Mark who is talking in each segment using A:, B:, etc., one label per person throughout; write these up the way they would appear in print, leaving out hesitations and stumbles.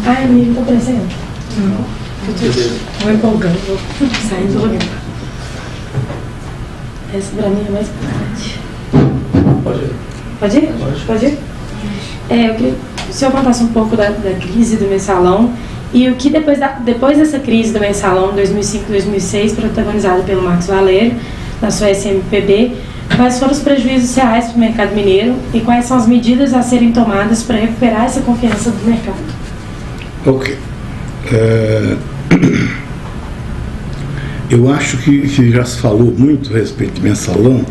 A: Ai, amigo, não tô aparecendo? Não. Vou empolgando, vou saindo do lugar. Essa pra mim é mais importante.
B: Pode ir.
A: Pode ir? Pode ir? Eu queria que o senhor contasse um pouco da crise do mensalão e o que depois dessa crise do mensalão, 2005-2006, protagonizada pelo Marcos Valério, na sua SMPB, quais foram os prejuízos reais para o mercado mineiro e quais são as medidas a serem tomadas para recuperar essa confiança do mercado?
C: Ok. Eu acho que já se falou muito a respeito de mensalão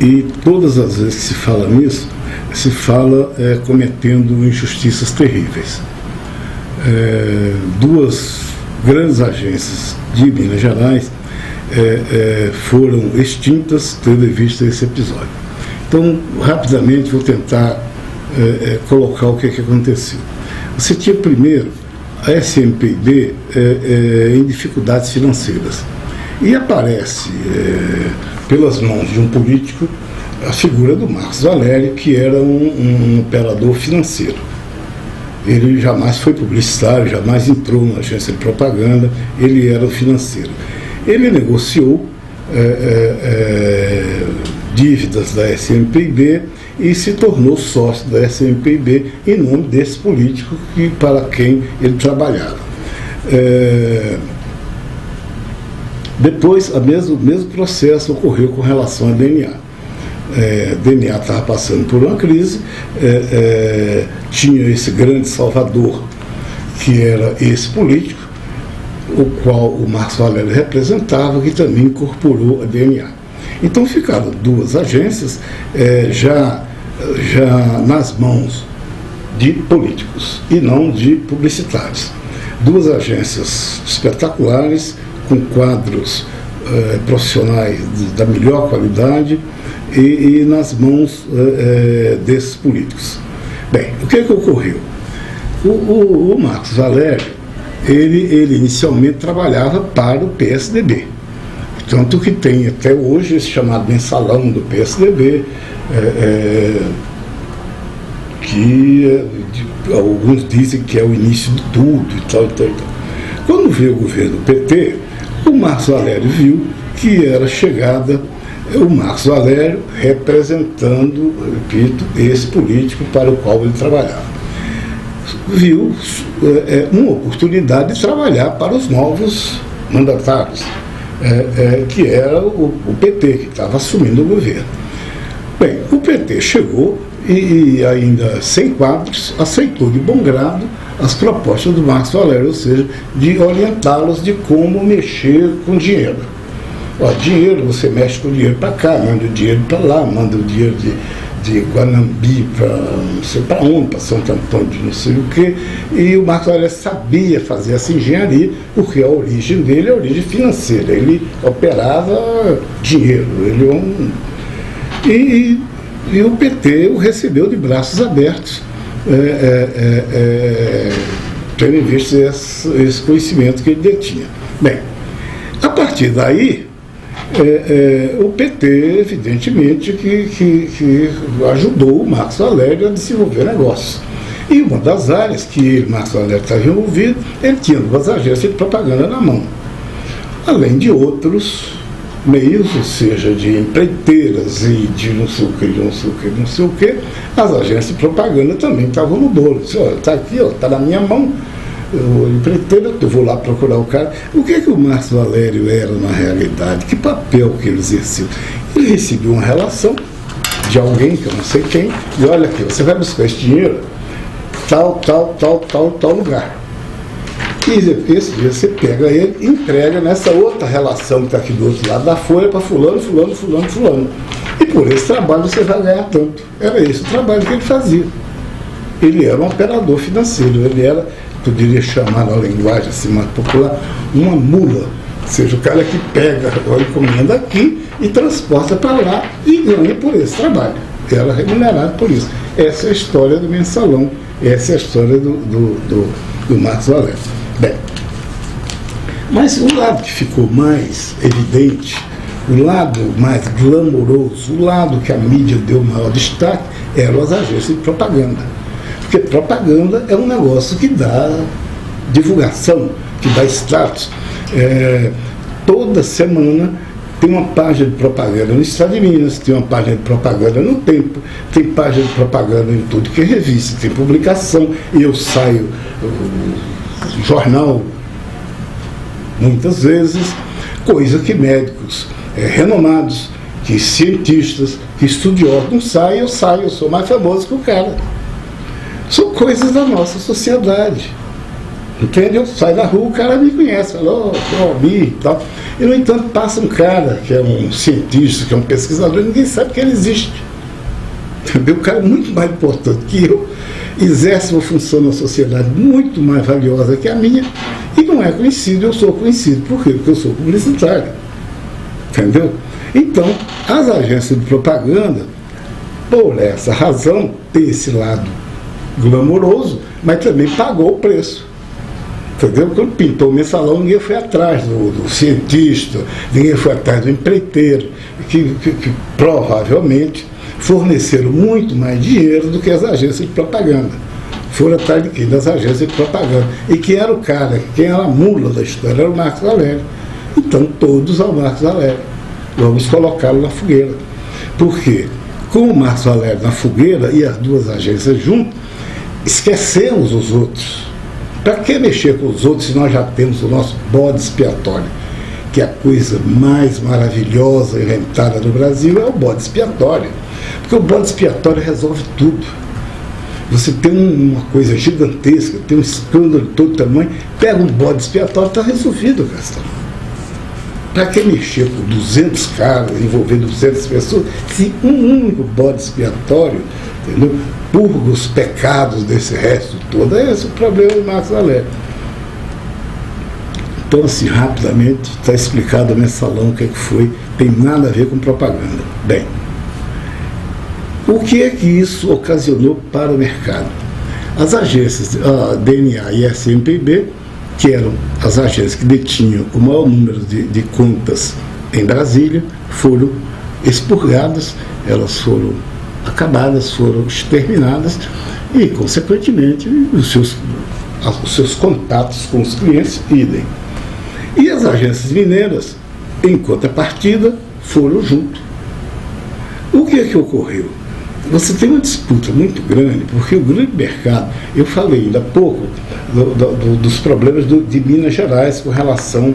C: e todas as vezes que se fala nisso, se fala cometendo injustiças terríveis. Duas grandes agências de Minas Gerais foram extintas tendo em vista esse episódio. Então, rapidamente vou tentar colocar o que aconteceu. Você tinha primeiro a SMPB em dificuldades financeiras e aparece pelas mãos de um político a figura do Marcos Valério, que era um operador financeiro. Ele jamais foi publicitário, jamais entrou na agência de propaganda, ele era o financeiro. Ele negociou dívidas da SMPB e se tornou sócio da SMPB em nome desse político para quem ele trabalhava. Depois, o mesmo processo ocorreu com relação à DNA. DNA estava passando por uma crise, tinha esse grande salvador, que era esse político, o qual o Marcos Valério representava, que também incorporou a DNA. Então ficaram duas agências já nas mãos de políticos e não de publicitários. Duas agências espetaculares, com quadros profissionais da melhor qualidade e nas mãos desses políticos. Bem, o que ocorreu? O Marcos Valério, ele inicialmente trabalhava para o PSDB, tanto que tem até hoje esse chamado mensalão do PSDB, que alguns dizem que é o início de tudo e tal. Quando veio o governo PT, o Marcos Valério viu que era chegada o Marcos Valério representando, repito, esse político para o qual ele trabalhava. Viu uma oportunidade de trabalhar para os novos mandatários, que era o PT, que estava assumindo o governo. Bem, o PT chegou e ainda sem quadros, aceitou de bom grado as propostas do Marcos Valério, ou seja, de orientá-los de como mexer com dinheiro. Dinheiro, você mexe com o dinheiro para cá, manda o dinheiro para lá, manda o dinheiro de Guanambi para não sei para onde, para Santo Antônio de não sei o quê, e o Marcos Valério sabia fazer essa engenharia, porque a origem dele é a origem financeira, ele operava dinheiro, e o PT o recebeu de braços abertos, tendo em vista esse conhecimento que ele detinha. Bem, a partir daí, o PT, evidentemente, que ajudou o Marcos Valério a desenvolver negócios. E uma das áreas que o Marcos Valério estava envolvido, ele tinha duas agências de propaganda na mão. Além de outros meios, ou seja, de empreiteiras e de não sei o que, as agências de propaganda também estavam no bolo. Está aqui, está na minha mão, empreiteira, eu vou lá procurar o cara. O que o Marcos Valério era na realidade? Que papel que ele exerceu? Ele recebeu uma relação de alguém, que eu não sei quem, e olha aqui, você vai buscar esse dinheiro, tal lugar. E esse dia você pega ele e entrega nessa outra relação que está aqui do outro lado da folha para fulano. E por esse trabalho você vai ganhar tanto. Era esse o trabalho que ele fazia. Ele era um operador financeiro, ele era, poderia chamar na linguagem assim mais popular, uma mula. Ou seja, o cara que pega a encomenda aqui e transporta para lá e ganha por esse trabalho. Era remunerado por isso. Essa é a história do mensalão, essa é a história do Marcos Valério. Bem, mas o lado que ficou mais evidente, o lado mais glamouroso, o lado que a mídia deu maior destaque, eram as agências de propaganda. Porque propaganda é um negócio que dá divulgação, que dá status. Toda semana tem uma página de propaganda no Estado de Minas, tem uma página de propaganda no Tempo, tem página de propaganda em tudo que é revista, tem publicação, e eu saio jornal muitas vezes, coisa que médicos renomados, que cientistas, que estudiosos não saem, eu saio, eu sou mais famoso que o cara. São coisas da nossa sociedade. Entende? Eu saio na rua, o cara me conhece, fala, Almir e tal. E, no entanto, passa um cara que é um cientista, que é um pesquisador, ninguém sabe que ele existe. Entendeu? O cara é muito mais importante que eu, exerce uma função na sociedade muito mais valiosa que a minha, e não é conhecido, eu sou conhecido. Por quê? Porque eu sou publicitário. Entendeu? Então, as agências de propaganda, por essa razão, tem esse lado glamouroso, mas também pagou o preço. Entendeu? Quando pintou o mensalão, ninguém foi atrás do cientista, ninguém foi atrás do empreiteiro, que provavelmente forneceram muito mais dinheiro do que as agências de propaganda. Foram atrás de quem? Das agências de propaganda. E quem era o cara, quem era a mula da história, era o Marcos Valério. Então, todos ao Marcos Valério. Vamos colocá-lo na fogueira. Por quê? Com o Marcos Valério na fogueira e as duas agências juntas, esquecemos os outros. Para que mexer com os outros se nós já temos o nosso bode expiatório? Que é a coisa mais maravilhosa inventada no Brasil, é o bode expiatório. Porque o bode expiatório resolve tudo. Você tem uma coisa gigantesca, tem um escândalo de todo tamanho, pega um bode expiatório, está resolvido a questão. Para que mexer com 200 caras, envolver 200 pessoas, se um único bode expiatório, entendeu, purga os pecados desse resto todo? É esse o problema do Marcos Valério. Então, assim, rapidamente, está explicado o mensalão, o que é que foi, tem nada a ver com propaganda. Bem, o que é que isso ocasionou para o mercado? As agências, a DNA e a SMPB, que eram as agências que detinham o maior número de contas em Brasília, foram expurgadas, elas foram acabadas, foram exterminadas e, consequentemente, os seus contatos com os clientes idem. E as agências mineiras, em contrapartida, foram junto. O que é que ocorreu? Você tem uma disputa muito grande, porque o grande mercado, eu falei ainda há pouco dos problemas de Minas Gerais com relação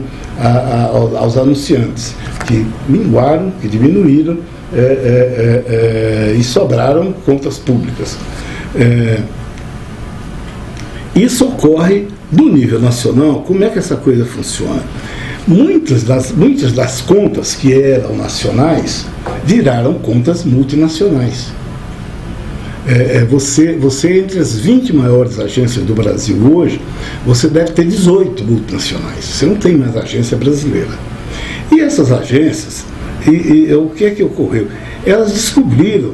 C: aos anunciantes, que minguaram, que diminuíram e sobraram contas públicas. Isso ocorre no nível nacional. Como é que essa coisa funciona? Muitas das contas que eram nacionais viraram contas multinacionais. Você entre as 20 maiores agências do Brasil hoje, você deve ter 18 multinacionais. Você não tem mais agência brasileira. E essas agências, o que é que ocorreu? Elas descobriram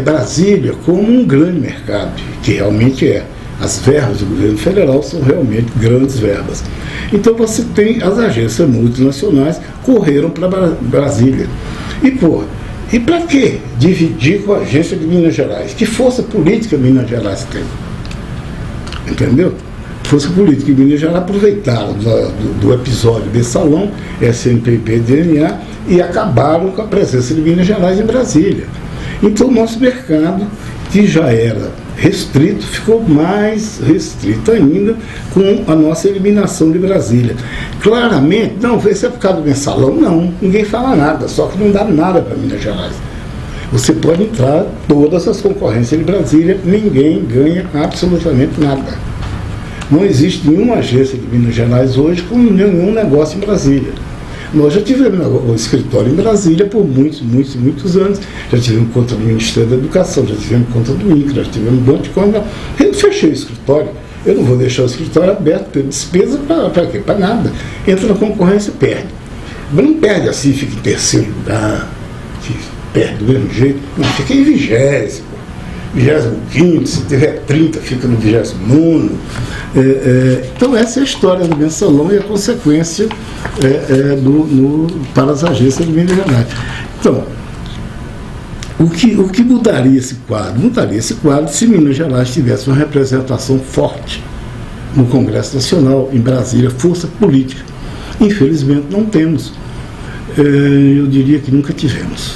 C: Brasília como um grande mercado, que realmente é. As verbas do governo federal são realmente grandes verbas. Então você tem as agências multinacionais correram para Brasília. E para que dividir com a agência de Minas Gerais? Que força política Minas Gerais tem? Entendeu? Força política de Minas Gerais aproveitaram do episódio desse salão, SMPB, DNA, e acabaram com a presença de Minas Gerais em Brasília. Então o nosso mercado, que já era restrito, ficou mais restrito ainda com a nossa eliminação de Brasília. Claramente, não, esse é por causa do mensalão, não, ninguém fala nada, só que não dá nada para Minas Gerais. Você pode entrar todas as concorrências de Brasília, ninguém ganha absolutamente nada. Não existe nenhuma agência de Minas Gerais hoje com nenhum negócio em Brasília. Nós já tivemos um escritório em Brasília por muitos anos, já tivemos conta do Ministério da Educação, já tivemos conta do INCRA, já tivemos um monte de coisa. Eu fechei o escritório, eu não vou deixar o escritório aberto, ter despesa para quê? Para nada. Entra na concorrência e perde. Mas não perde assim, fica em terceiro lugar, perde do mesmo jeito, não, fica em 25º, se tiver 30, fica no 29º. Então essa é a história do mensalão e a consequência para as agências de Minas Gerais. Então, o que mudaria esse quadro? Mudaria esse quadro se Minas Gerais tivesse uma representação forte no Congresso Nacional, em Brasília, força política. Infelizmente não temos. Eu diria que nunca tivemos.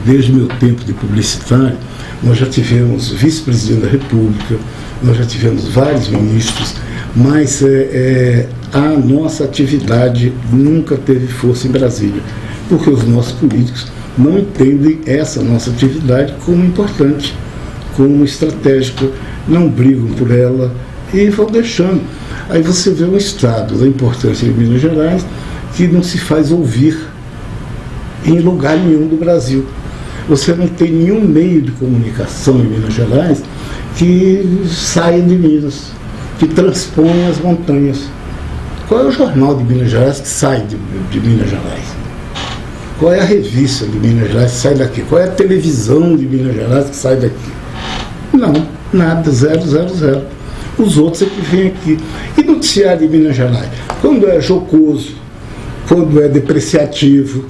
C: Desde o meu tempo de publicitário, nós já tivemos vice-presidente da República, nós já tivemos vários ministros, mas a nossa atividade nunca teve força em Brasília, porque os nossos políticos não entendem essa nossa atividade como importante, como estratégica, não brigam por ela e vão deixando. Aí você vê um estado da importância de Minas Gerais que não se faz ouvir em lugar nenhum do Brasil. Você não tem nenhum meio de comunicação em Minas Gerais que saia de Minas, que transponha as montanhas. Qual é o jornal de Minas Gerais que sai de Minas Gerais? Qual é a revista de Minas Gerais que sai daqui? Qual é a televisão de Minas Gerais que sai daqui? Não, nada, 000. Os outros é que vêm aqui. E noticiário de Minas Gerais? Quando é jocoso, quando é depreciativo,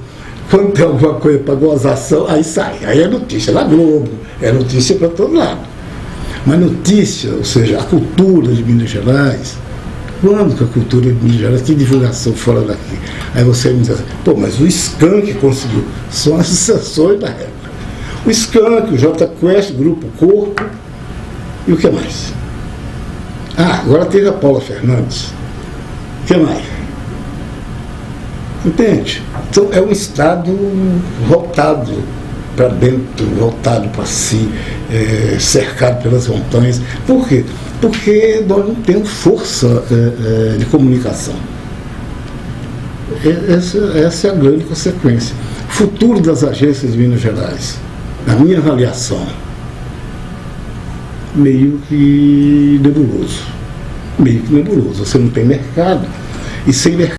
C: quando tem alguma coisa para gozação, aí sai. Aí é notícia na Globo, é notícia para todo lado. Mas notícia, ou seja, a cultura de Minas Gerais, quando que a cultura de Minas Gerais tem divulgação fora daqui? Aí você me diz assim, pô, mas o Skank conseguiu. São as exceções da regra. O Skank, o J Quest, Grupo Corpo, e o que mais? Agora teve a Paula Fernandes. O que mais? Entende? Então é um Estado voltado para dentro, voltado para si, cercado pelas montanhas. Por quê? Porque nós não temos força de comunicação. Essa é a grande consequência. O futuro das agências de Minas Gerais, na minha avaliação, meio que nebuloso. Você não tem mercado. E sem mercado